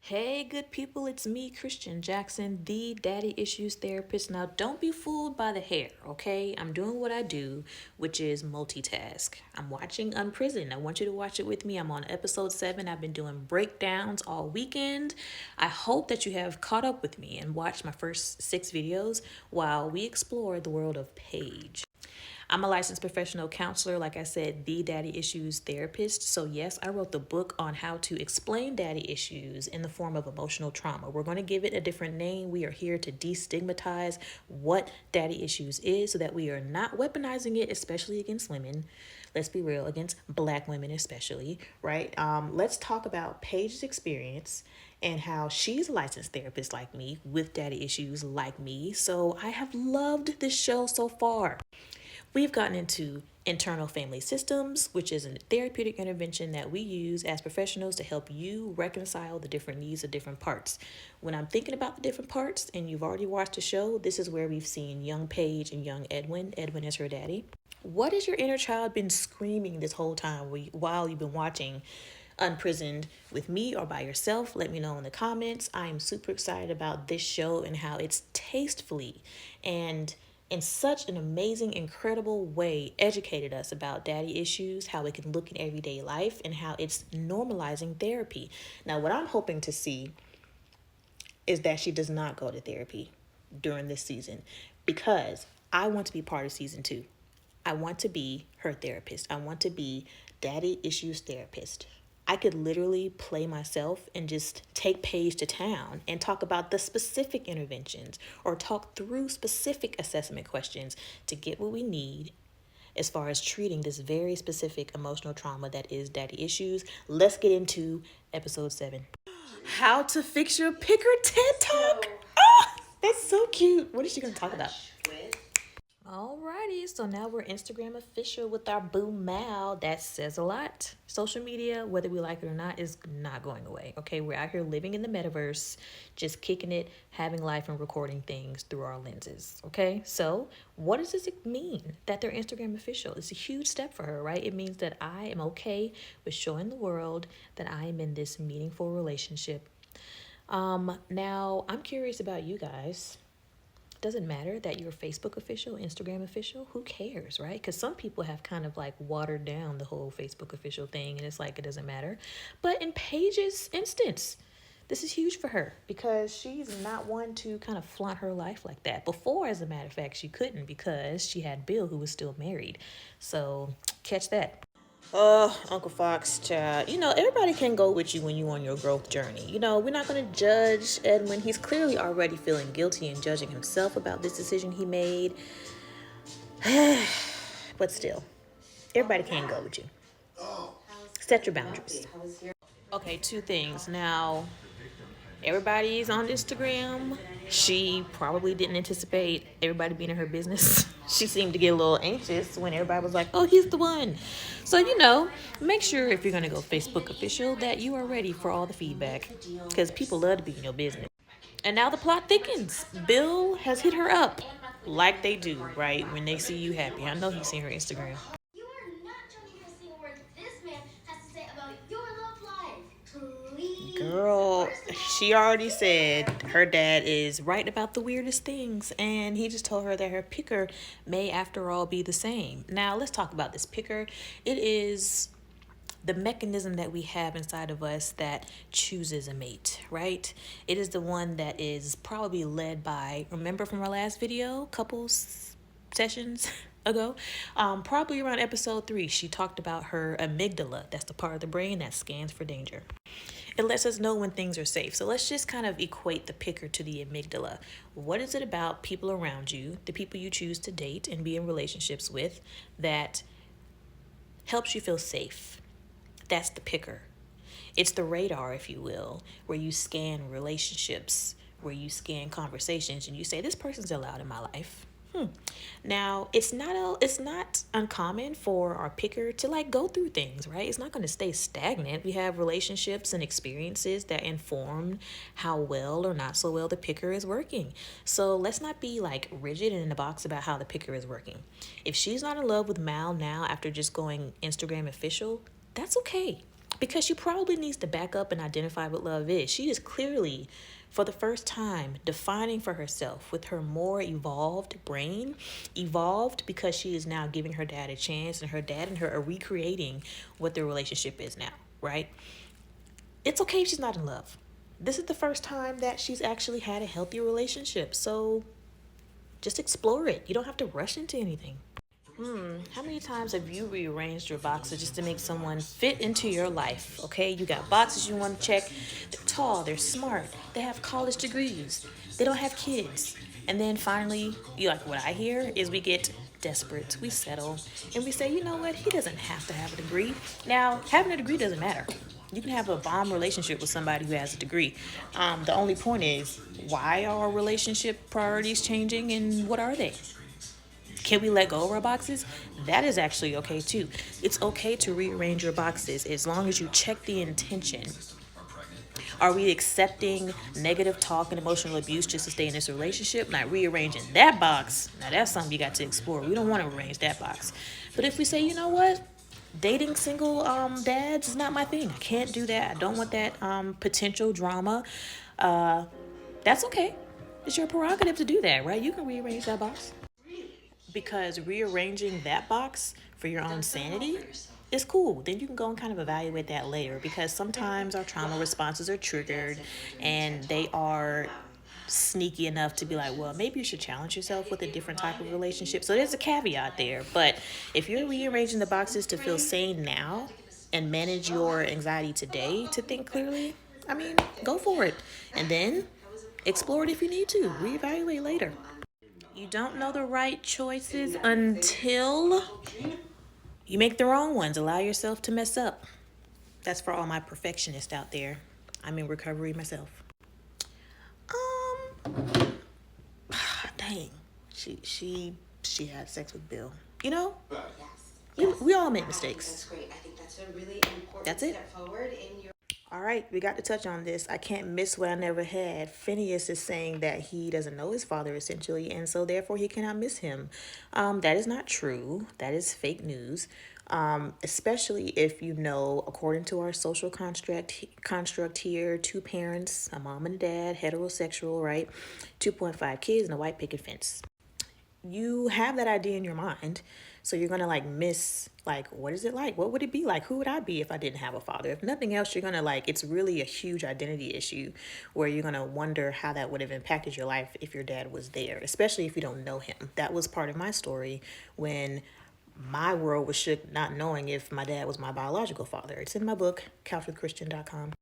Hey, good people, it's me, Christian Jackson, the daddy issues therapist. Now, don't be fooled by the hair, okay? I'm doing what I do, which is multitask. I'm watching Unprisoned. I want you to watch it with me. I'm on episode 7. I've been doing breakdowns all weekend. I hope that you have caught up with me and watched my first 6 videos while we explore the world of Paige. I'm a licensed professional counselor, like I said, the daddy issues therapist. So, yes, I wrote the book on how to explain daddy issues in the form of emotional trauma. We're going to give it a different name. We are here to destigmatize what daddy issues is so that we are not weaponizing it, especially against women. Let's be real, against Black women, especially, right? Let's talk about Paige's experience and how she's a licensed therapist like me with daddy issues like me. So, I have loved this show so far. We've gotten into internal family systems, which is a therapeutic intervention that we use as professionals to help you reconcile the different needs of different parts. When I'm thinking about the different parts, and you've already watched the show, this is where we've seen young Paige and young Edwin. Edwin is her daddy. What has your inner child been screaming this whole time while you've been watching Unprisoned with me or by yourself? Let me know in the comments. I am super excited about this show and how it's tastefully and in such an amazing, incredible way educated us about daddy issues, how it can look in everyday life, and how it's normalizing therapy. Now, what I'm hoping to see is that she does not go to therapy during this season, because I want to be part of season 2. I want to be her therapist. I want to be daddy issues therapist. I could literally play myself and just take Paige to town and talk about the specific interventions or talk through specific assessment questions to get what we need as far as treating this very specific emotional trauma that is daddy issues. Let's get into episode 7. How to fix your picker TED Talk. Ah, that's so cute. What is she going to talk about? Alrighty, so now we're Instagram official with our boo Mal. That says a lot. Social media, whether we like it or not, is not going away. Okay, we're out here living in the metaverse, just kicking it, having life, and recording things through our lenses. Okay, so what does this mean that they're Instagram official? It's a huge step for her, right? It means that I am okay with showing the world that I am in this meaningful relationship. Now I'm curious about you guys. Doesn't matter that you're Facebook official, Instagram official. Who cares, right? Because some people have kind of like watered down the whole Facebook official thing, and it's like it doesn't matter. But in Paige's instance, this is huge for her because she's not one to kind of flaunt her life like that. Before, as a matter of fact, she couldn't because she had Bill, who was still married. So catch that. Oh, Uncle Fox, child. Everybody can go with you when you're on your growth journey. We're not going to judge Edwin. He's clearly already feeling guilty and judging himself about this decision he made. But still, everybody can go with you. Set your boundaries. Okay, 2 things. Now, everybody's on Instagram. She probably didn't anticipate everybody being in her business. She seemed to get a little anxious when everybody was like, oh, he's the one. So, make sure if you're going to go Facebook official that you are ready for all the feedback, because people love to be in your business. And now the plot thickens. Bill has hit her up like they do, right? When they see you happy. I know he's seen her Instagram. You are not telling me a single word this man has to say about your love life. Please. Girl, she already said her dad is right about the weirdest things, and he just told her that her picker may, after all, be the same. Now, let's talk about this picker. It is the mechanism that we have inside of us that chooses a mate, right? It is the one that is probably led by, remember from our last video, couples sessions ago, probably around episode 3, she talked about her amygdala. That's the part of the brain that scans for danger. It lets us know when things are safe. So let's just kind of equate the picker to the amygdala. What is it about people around you, the people you choose to date and be in relationships with, that helps you feel safe? That's the picker. It's the radar, if you will, where you scan relationships, where you scan conversations, and you say, this person's allowed in my life. Now, it's not uncommon for our picker to like go through things, right? It's not going to stay stagnant. We have relationships and experiences that inform how well or not so well the picker is working. So let's not be like rigid and in a box about how the picker is working. If she's not in love with Mal now after just going Instagram official, that's okay. because she probably needs to back up and identify what love is. She is clearly, for the first time, defining for herself with her more evolved brain. Evolved because she is now giving her dad a chance, and her dad and her are recreating what their relationship is now, right? It's okay if she's not in love. This is the first time that she's actually had a healthy relationship. So just explore it. You don't have to rush into anything. How many times have you rearranged your boxes just to make someone fit into your life? Okay, you got boxes you want to check. They're tall, they're smart, they have college degrees, they don't have kids. And then finally, you like what I hear is we get desperate, we settle, and we say, you know what, he doesn't have to have a degree. Now, having a degree doesn't matter. You can have a bomb relationship with somebody who has a degree. The only point is, why are our relationship priorities changing, and what are they? Can we let go of our boxes? That is actually okay too. It's okay to rearrange your boxes as long as you check the intention. Are we accepting negative talk and emotional abuse just to stay in this relationship? Not rearranging that box. Now that's something you got to explore. We don't want to arrange that box. But if we say, you know what? Dating single dads is not my thing. I can't do that. I don't want that potential drama. That's okay. It's your prerogative to do that, right? You can rearrange that box. Because rearranging that box for your own sanity is cool. Then you can go and kind of evaluate that later, because sometimes our trauma responses are triggered and they are sneaky enough to be like, well, maybe you should challenge yourself with a different type of relationship. So there's a caveat there. But if you're rearranging the boxes to feel sane now and manage your anxiety today to think clearly, I mean, go for it. And then explore it if you need to. Reevaluate later. You don't know the right choices until you make the wrong ones. Allow yourself to mess up. That's for all my perfectionists out there. I'm in recovery myself. Dang. She had sex with Bill. You know, we all make mistakes. That's great. I think that's a really important That's it. step forward in your. All right, we got to touch on this. I can't miss what I never had. Phineas is saying that he doesn't know his father, essentially, and so therefore he cannot miss him. That is not true. That is fake news. Especially if you know, according to our social construct here, two parents, a mom and a dad, heterosexual, right? 2.5 kids and a white picket fence. You have that idea in your mind, so you're gonna like miss, like, what is it like? What would it be like? Who would I be if I didn't have a father? If nothing else, you're gonna like, it's really a huge identity issue where you're gonna wonder how that would have impacted your life if your dad was there, especially if you don't know him. That was part of my story when my world was shook, not knowing if my dad was my biological father. It's in my book, couchwithchristian.com.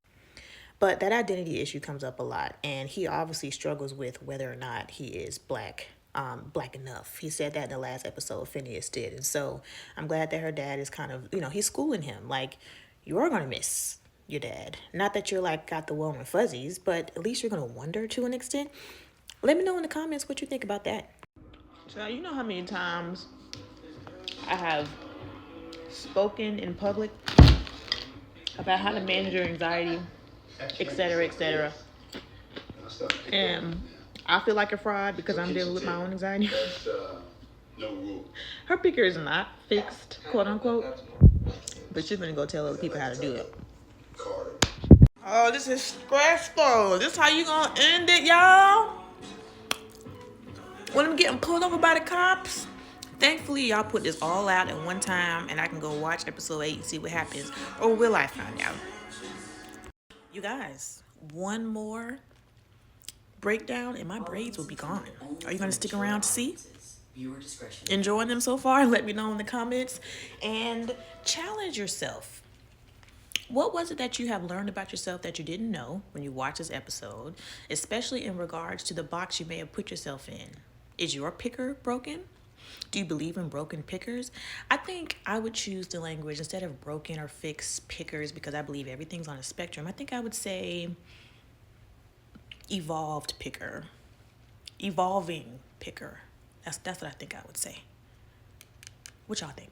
But that identity issue comes up a lot, and he obviously struggles with whether or not he is black enough. He said that in the last episode, Phineas did. And so I'm glad that her dad is kind of, he's schooling him. Like, you are going to miss your dad. Not that you're like got the warm and fuzzies, but at least you're going to wonder to an extent. Let me know in the comments what you think about that. So you know how many times I have spoken in public about how to manage your anxiety, etc., etc. And I feel like a fraud because I'm dealing with my own anxiety. Her picker is not fixed, quote unquote, but she's gonna go tell other people how to do it. Oh, this is stressful. This how you gonna end it, y'all? When I'm getting pulled over by the cops? Thankfully, y'all put this all out at one time, and I can go watch episode 8 and see what happens. Or will I find out? You guys, one more breakdown and my braids will be gone. Are you going to stick around to see? Enjoying them so far? Let me know in the comments. And challenge yourself. What was it that you have learned about yourself that you didn't know when you watched this episode, especially in regards to the box you may have put yourself in? Is your picker broken? Do you believe in broken pickers? I think I would choose the language instead of broken or fixed pickers, because I believe everything's on a spectrum. I think I would say evolved picker. Evolving picker. That's what I think I would say. What y'all think?